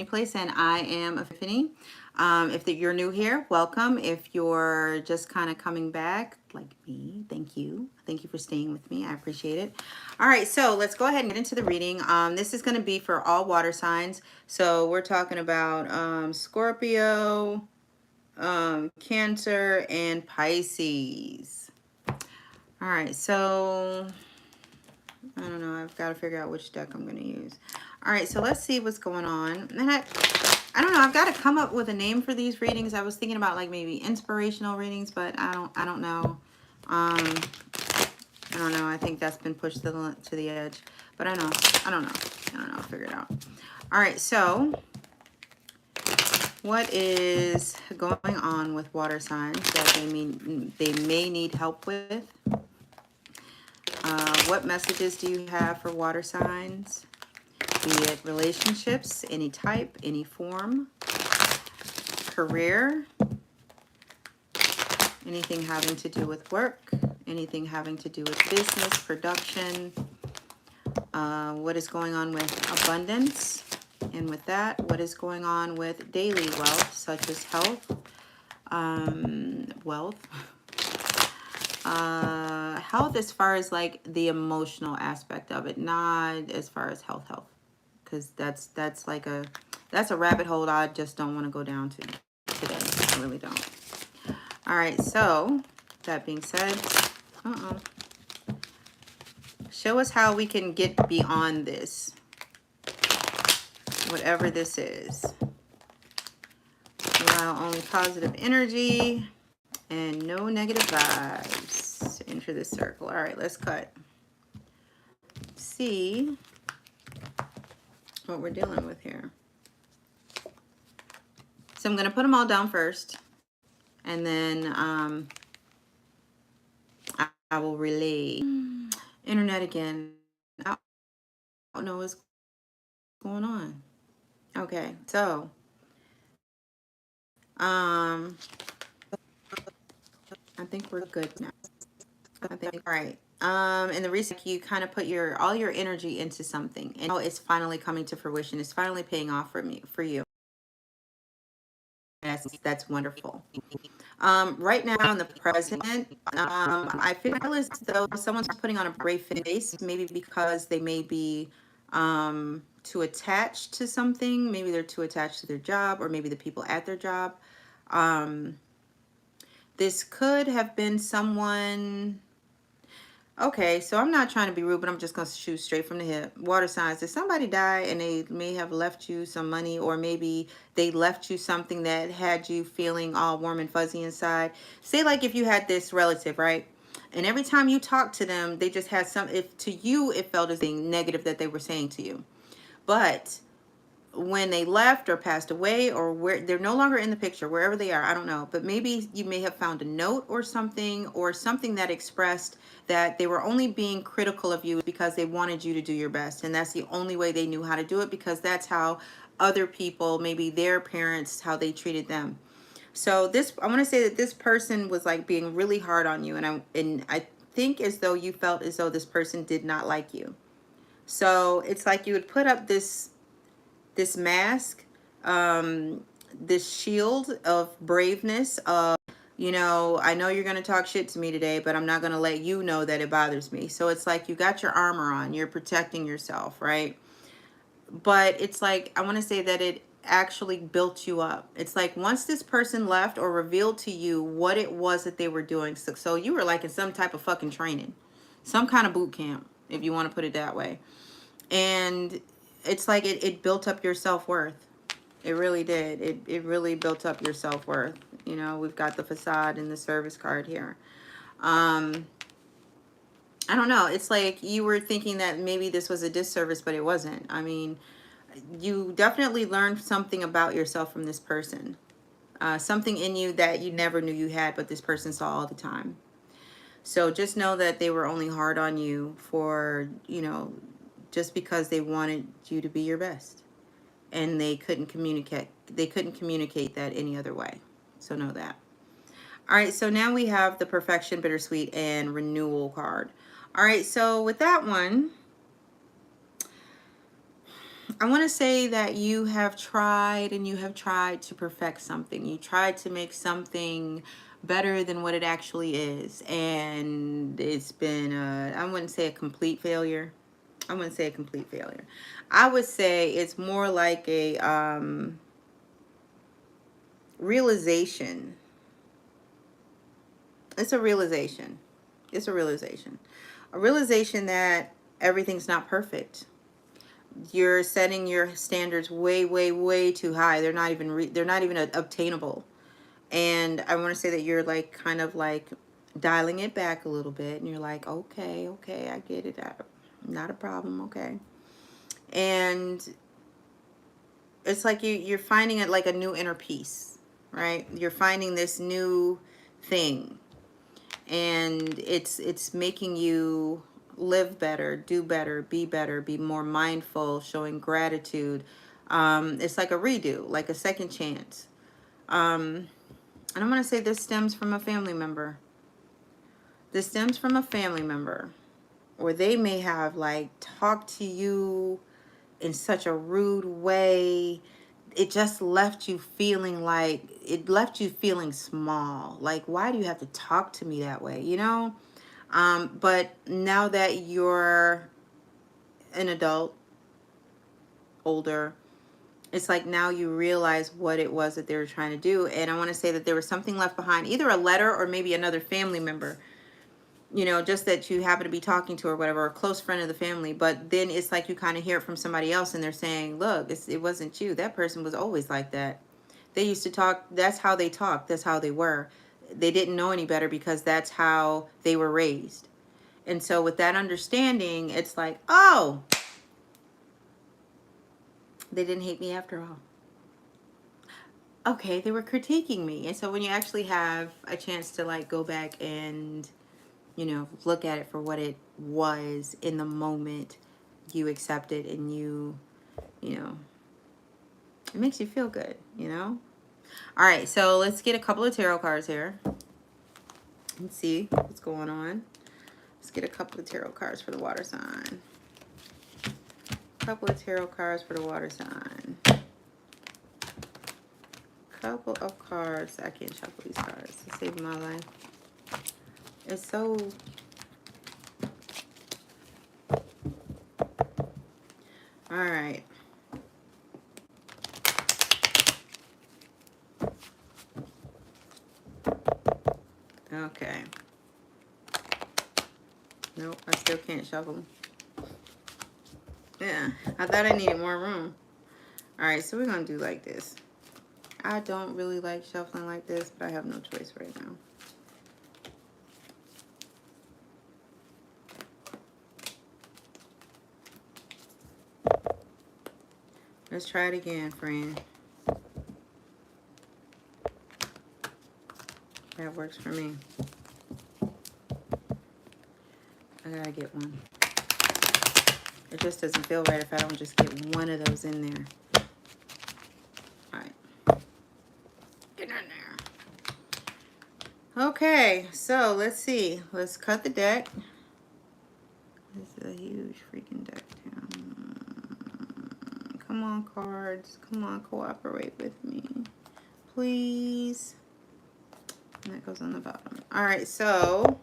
Place, and I am Epiphany. If you're new here, welcome. If you're just kind of coming back, like me, thank you. Thank you for staying with me. I appreciate it. All right, so let's go ahead and get into the reading. This is going to be for all water signs. So we're talking about Scorpio, Cancer, and Pisces. All right, so I don't know. I've got to figure out which deck I'm going to use. All right, so let's see what's going on. And I don't know. I've got to come up with a name for these readings. I was thinking about like maybe inspirational readings, but I don't know. I don't know. I think that's been pushed to the edge. But I don't know. I'll figure it out. All right, so what is going on with water signs that they may need help with? What messages do you have for water signs? Be it relationships, any type, any form, career, anything having to do with work, anything having to do with business, production, what is going on with abundance, and with that, what is going on with daily wealth, such as health, wealth, health as far as like the emotional aspect of it, not as far as health, because that's a rabbit hole I just don't want to go down to today. I really don't. All right, so that being said, show us how we can get beyond this, whatever this is. Allow only positive energy and no negative vibes. Enter this circle. All right, let's cut. See what we're dealing with here. So I'm going to put them all down first, and then I will relay. Internet again. I don't know what's going on. Okay, so I think we're good now. I think all right. In the recent, you kind of put all your energy into something, and now it's finally coming to fruition. It's finally paying off for you. That's wonderful. Right now in the present, I feel as though someone's putting on a brave face, maybe because they may be too attached to something. Maybe they're too attached to their job, or maybe the people at their job. This could have been someone. Okay, so I'm not trying to be rude, but I'm just going to shoot straight from the hip. Water signs. Did somebody die and they may have left you some money, or maybe they left you something that had you feeling all warm and fuzzy inside? Say like if you had this relative, right? And every time you talk to them, they just had if to you it felt as being negative that they were saying to you. But when they left or passed away, or where they're no longer in the picture, wherever they are, I don't know, but maybe you may have found a note or something that expressed that they were only being critical of you because they wanted you to do your best, and that's the only way they knew how to do it, because that's how other people, maybe their parents, how they treated them. So I want to say that this person was like being really hard on you, and I think as though you felt as though this person did not like you. So it's like you would put up this mask, this shield of braveness, of, I know you're going to talk shit to me today, but I'm not going to let you know that it bothers me. So it's like you got your armor on, you're protecting yourself, right? But it's like, I want to say that it actually built you up. It's like once this person left or revealed to you what it was that they were doing, so you were like in some type of fucking training, some kind of boot camp, if you want to put it that way. And it's like it built up your self-worth. It really did. It really built up your self-worth. We've got the facade and the service card here. I don't know. It's like you were thinking that maybe this was a disservice, but it wasn't. I mean, you definitely learned something about yourself from this person. Something in you that you never knew you had, but this person saw all the time. So just know that they were only hard on you for, just because they wanted you to be your best, and they couldn't communicate that any other way. So know that. All right, so now we have the perfection, bittersweet, and renewal card. All right, so with that one, I want to say that you have tried and you have tried to perfect something. You tried to make something better than what it actually is. And it's been, I wouldn't say a complete failure. I wouldn't say a complete failure. I would say it's more like a realization. It's a realization. It's a realization. A realization that everything's not perfect. You're setting your standards way, way, way too high. They're not even they're not even obtainable. And I want to say that you're like kind of like dialing it back a little bit, and you're like, okay, okay, I get it. Not a problem, okay. And it's like you're finding it like a new inner peace, right? You're finding this new thing, and it's making you live better, be more mindful, showing gratitude. It's like a redo, like a second chance. And I'm going to say this stems from a family member. This stems from a family member, or they may have like talked to you in such a rude way. It just left you feeling like, it left you feeling small. Like, why do you have to talk to me that way, you know? But now that you're an adult, older, it's like now you realize what it was that they were trying to do. And I want to say that there was something left behind, either a letter or maybe another family member, you know, just that you happen to be talking to or whatever, or a close friend of the family. But then it's like you kind of hear it from somebody else and they're saying, look, it wasn't you. That person was always like that. They used to talk. That's how they talked. That's how they were. They didn't know any better because that's how they were raised. And so with that understanding, it's like, oh, they didn't hate me after all. Okay, they were critiquing me. And so when you actually have a chance to like go back and, you know, look at it for what it was in the moment, you accept it, and you know, it makes you feel good, you know? All right, so let's get a couple of tarot cards here. Let's see what's going on. Let's get a couple of tarot cards for the water sign. Couple of tarot cards for the water sign. Couple of cards. I can't shuffle these cards to save my life. It's so... All right. Okay. Nope, I still can't shuffle. Yeah, I thought I needed more room. All right, so we're going to do like this. I don't really like shuffling like this, but I have no choice right now. Let's try it again, friend. That works for me. I gotta get one. It just doesn't feel right if I don't just get one of those in there. All right. Get in there. Okay, so let's see. Let's cut the deck. This is a huge freaking deck. Come on, cards. Come on, cooperate with me. Please. And that goes on the bottom. All right, so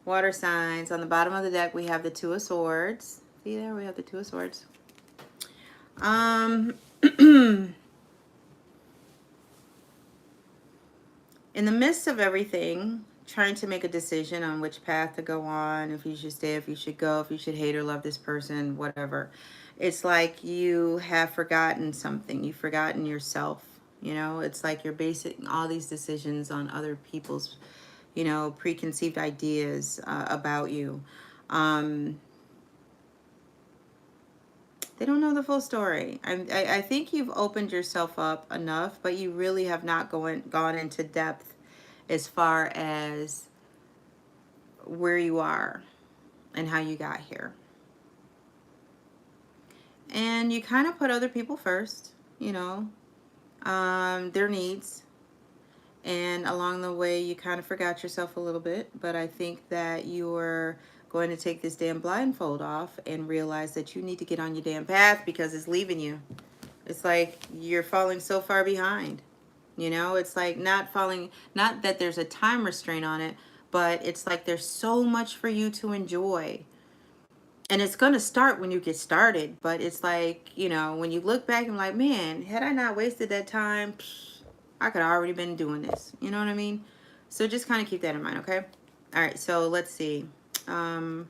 water signs. On the bottom of the deck, we have the Two of Swords. See there? We have the Two of Swords. In the midst of everything, trying to make a decision on which path to go on, if you should stay, if you should go, if you should hate or love this person, whatever. It's like you have forgotten something. You've forgotten yourself. You know, it's like you're basing all these decisions on other people's, you know, preconceived ideas about you. They don't know the full story. I think you've opened yourself up enough, but you really have not gone into depth as far as where you are and how you got here. And you kind of put other people first, you know, their needs. And along the way, you kind of forgot yourself a little bit. But I think that you're going to take this damn blindfold off and realize that you need to get on your damn path because it's leaving you. It's like you're falling so far behind. You know, it's like not falling, not that there's a time restraint on it, but it's like there's so much for you to enjoy. And it's going to start when you get started, but it's like, you know, when you look back and like, man, had I not wasted that time, I could have already been doing this. You know what I mean? So just kind of keep that in mind, okay? All right, so let's see. I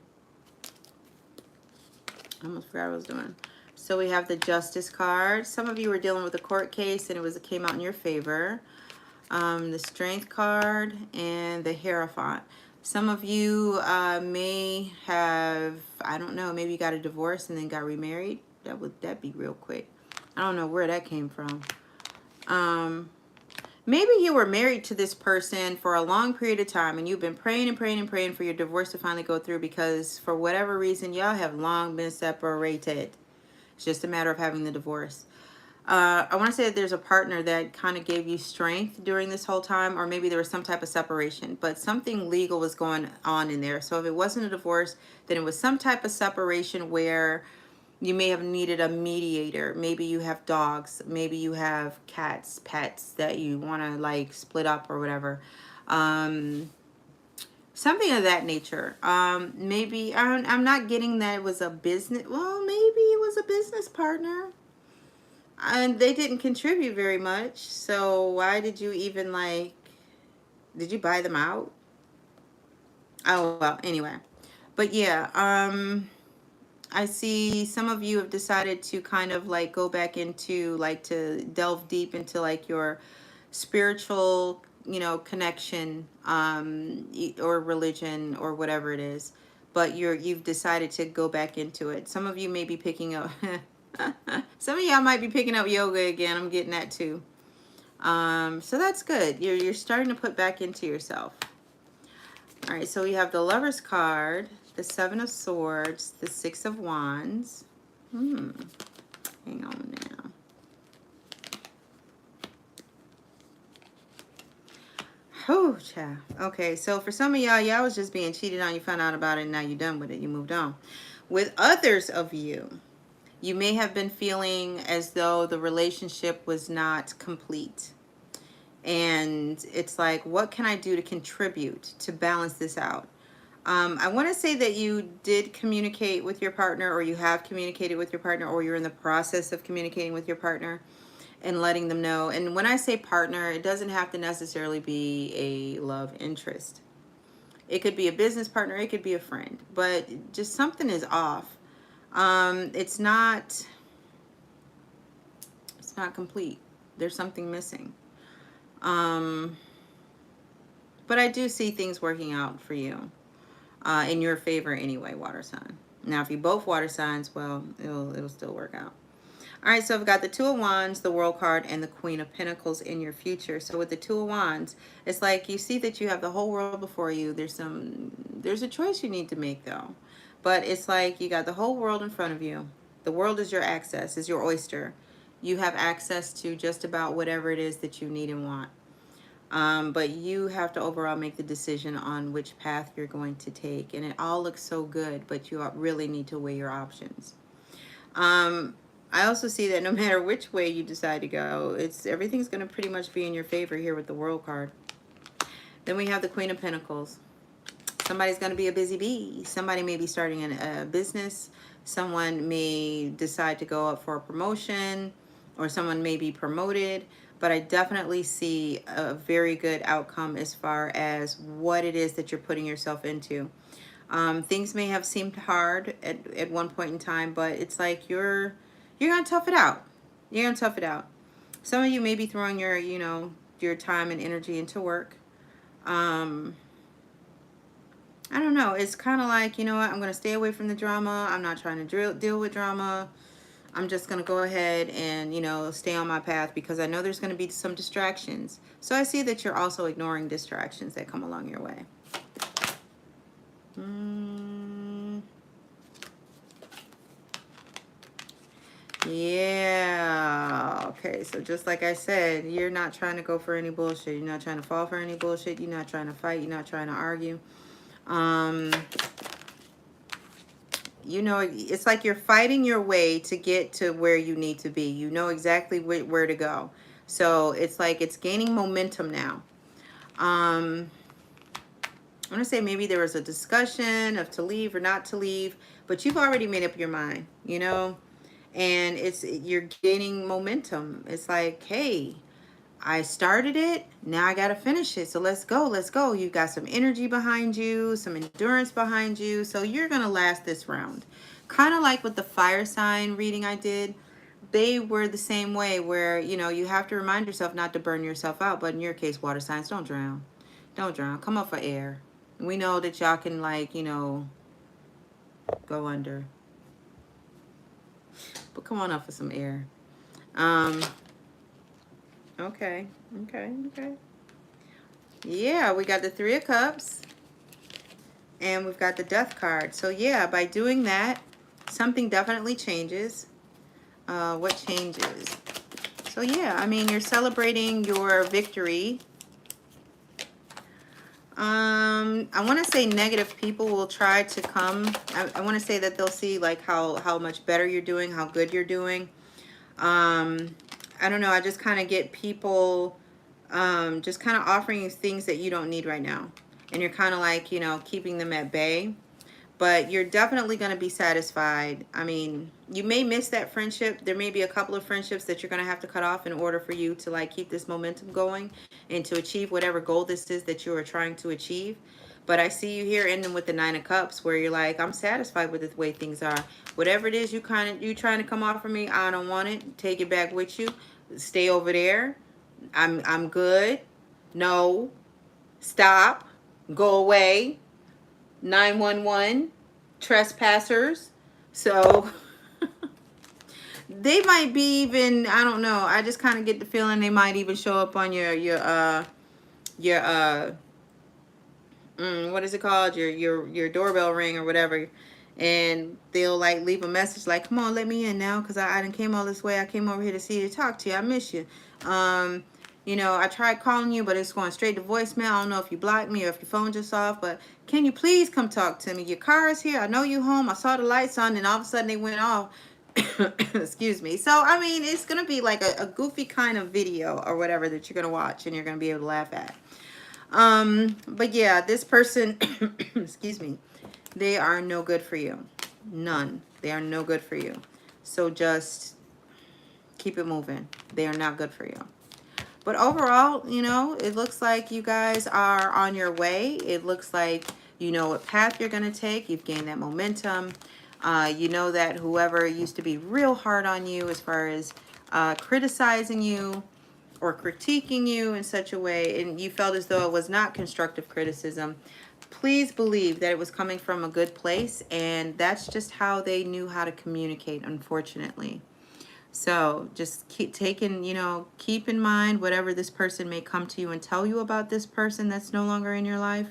almost forgot what I was doing. So we have the Justice card. Some of you were dealing with a court case and it came out in your favor. The Strength card and the Hierophant. Some of you may have, I don't know, maybe you got a divorce and then got remarried. That'd be real quick. I don't know where that came from. Maybe you were married to this person for a long period of time and you've been praying and praying and praying for your divorce to finally go through because for whatever reason, y'all have long been separated. It's just a matter of having the divorce. I want to say that there's a partner that kind of gave you strength during this whole time, or maybe there was some type of separation, but something legal was going on in there. So if it wasn't a divorce, then it was some type of separation where you may have needed a mediator. Maybe you have dogs. Maybe you have cats, pets that you want to like split up or whatever. Something of that nature. Maybe I'm not getting that it was a business. Well, maybe it was a business partner. And they didn't contribute very much. So why did you even like, did you buy them out? Oh, well, anyway. But yeah, I see some of you have decided to kind of like go back into like to delve deep into like your spiritual, you know, connection, or religion or whatever it is. But you've decided to go back into it. Some of you may be picking up some of y'all might be picking up yoga again. I'm getting that too. So that's good. You're starting to put back into yourself. All right, so we have the Lover's card, the Seven of Swords, the Six of Wands. Hang on now. Oh, child. Okay, so for some of y'all was just being cheated on. You found out about it, and now you're done with it. You moved on. With others of you, you may have been feeling as though the relationship was not complete. And it's like, what can I do to contribute to balance this out? I want to say that you did communicate with your partner, or you have communicated with your partner, or you're in the process of communicating with your partner and letting them know. And when I say partner, it doesn't have to necessarily be a love interest. It could be a business partner, it could be a friend, but just something is off. It's not complete. There's something missing. But I do see things working out for you, in your favor anyway, water sign. Now, if you both water signs, well, it'll still work out. All right, so I've got the Two of Wands, the World card, and the Queen of Pentacles in your future. So with the Two of Wands, it's like you see that you have the whole world before you. There's a choice you need to make, though. But it's like you got the whole world in front of you. The world is your access, is your oyster. You have access to just about whatever it is that you need and want. But you have to overall make the decision on which path you're going to take. And it all looks so good, but you really need to weigh your options. I also see that no matter which way you decide to go, everything's going to pretty much be in your favor here with the World card. Then we have the Queen of Pentacles. Somebody's going to be a busy bee. Somebody may be starting a business. Someone may decide to go up for a promotion, or someone may be promoted. But I definitely see a very good outcome as far as what it is that you're putting yourself into. Things may have seemed hard at one point in time, but it's like you're going to tough it out. You're going to tough it out. Some of you may be throwing your time and energy into work. I don't know. It's kind of like, you know what? I'm going to stay away from the drama. I'm not trying to deal with drama. I'm just going to go ahead and, stay on my path because I know there's going to be some distractions. So I see that you're also ignoring distractions that come along your way. Yeah. Okay. So just like I said, you're not trying to go for any bullshit. You're not trying to fall for any bullshit. You're not trying to fight. You're not trying to argue. You know, it's like you're fighting your way to get to where you need to be. You know exactly where to go. So it's like it's gaining momentum now. I want to say maybe there was a discussion of to leave or not to leave, but you've already made up your mind, you know, and you're gaining momentum. It's like, hey, I started it, now I got to finish it. So let's go, let's go. You got some energy behind you, some endurance behind you. So you're going to last this round. Kind of like with the fire sign reading I did. They were the same way where, you know, you have to remind yourself not to burn yourself out. But in your case, water signs, don't drown. Don't drown. Come up for air. We know that y'all can, like, you know, go under. But come on up for some air. Um, okay, okay, okay. Yeah, we got the Three of Cups. And we've got the Death card. So yeah, by doing that, something definitely changes. What changes? So yeah, I mean, you're celebrating your victory. I want to say negative people will try to come. I want to say that they'll see like how much better you're doing, how good you're doing. I don't know. I just kind of get people just kind of offering you things that you don't need right now. And you're kind of like, you know, keeping them at bay. But you're definitely going to be satisfied. I mean, you may miss that friendship. There may be a couple of friendships that you're going to have to cut off in order for you to like keep this momentum going and to achieve whatever goal this is that you are trying to achieve. But I see you here ending with the Nine of Cups where you're like, I'm satisfied with the way things are. Whatever it is you trying to come off of me, I don't want it. Take it back with you. Stay over there. I'm good. No. Stop. Go away. 911. Trespassers. So they might be even, I don't know. I just kind of get the feeling they might even show up on your what is it called? Your doorbell ring or whatever. And they'll like leave a message like, come on, let me in now, because I done came all this way. I came over here to see you, to talk to you. I miss you. You know, I tried calling you, but it's going straight to voicemail. I don't know if you blocked me or if your phone just off, but can you please come talk to me? Your car is here. I know you home. I saw the lights on, and all of a sudden they went off. Excuse me. So, I mean, it's going to be like a goofy kind of video or whatever that you're going to watch and you're going to be able to laugh at. But yeah, this person, excuse me, they are no good for you. None. They are no good for you. So just keep it moving. They are not good for you. But overall, you know, it looks like you guys are on your way. It looks like you know what path you're going to take. You've gained that momentum. You know that whoever used to be real hard on you as far as criticizing you or critiquing you in such a way, and you felt as though it was not constructive criticism, please believe that it was coming from a good place, and that's just how they knew how to communicate, unfortunately. So just keep taking, you know, keep in mind whatever this person may come to you and tell you about this person that's no longer in your life.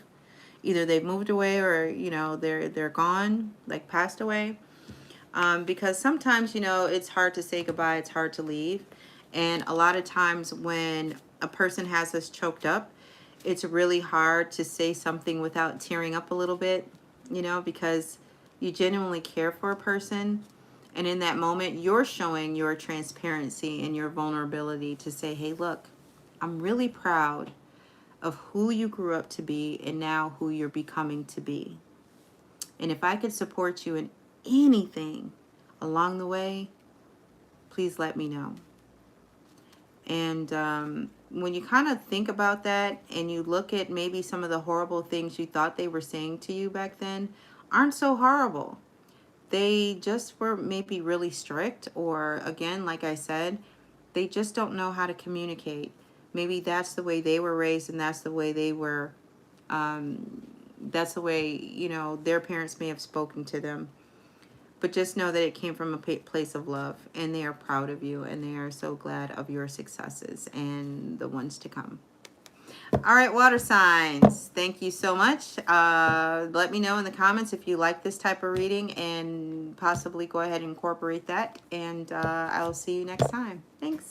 Either they've moved away or, you know, they're gone, like passed away. Because sometimes, you know, it's hard to say goodbye. It's hard to leave. And a lot of times when a person has us choked up, it's really hard to say something without tearing up a little bit, you know, because you genuinely care for a person. And in that moment, you're showing your transparency and your vulnerability to say, hey, look, I'm really proud of who you grew up to be and now who you're becoming to be. And if I could support you in anything along the way, please let me know. And when you kind of think about that and you look at maybe some of the horrible things you thought they were saying to you back then aren't so horrible. They just were maybe really strict, or again, like I said, they just don't know how to communicate. Maybe that's the way they were raised and that's the way they were, that's the way, you know, their parents may have spoken to them. But just know that it came from a place of love, and they are proud of you, and they are so glad of your successes and the ones to come. All right, water signs, thank you so much. Let me know in the comments if you like this type of reading, and possibly go ahead and incorporate that. And I'll see you next time. Thanks.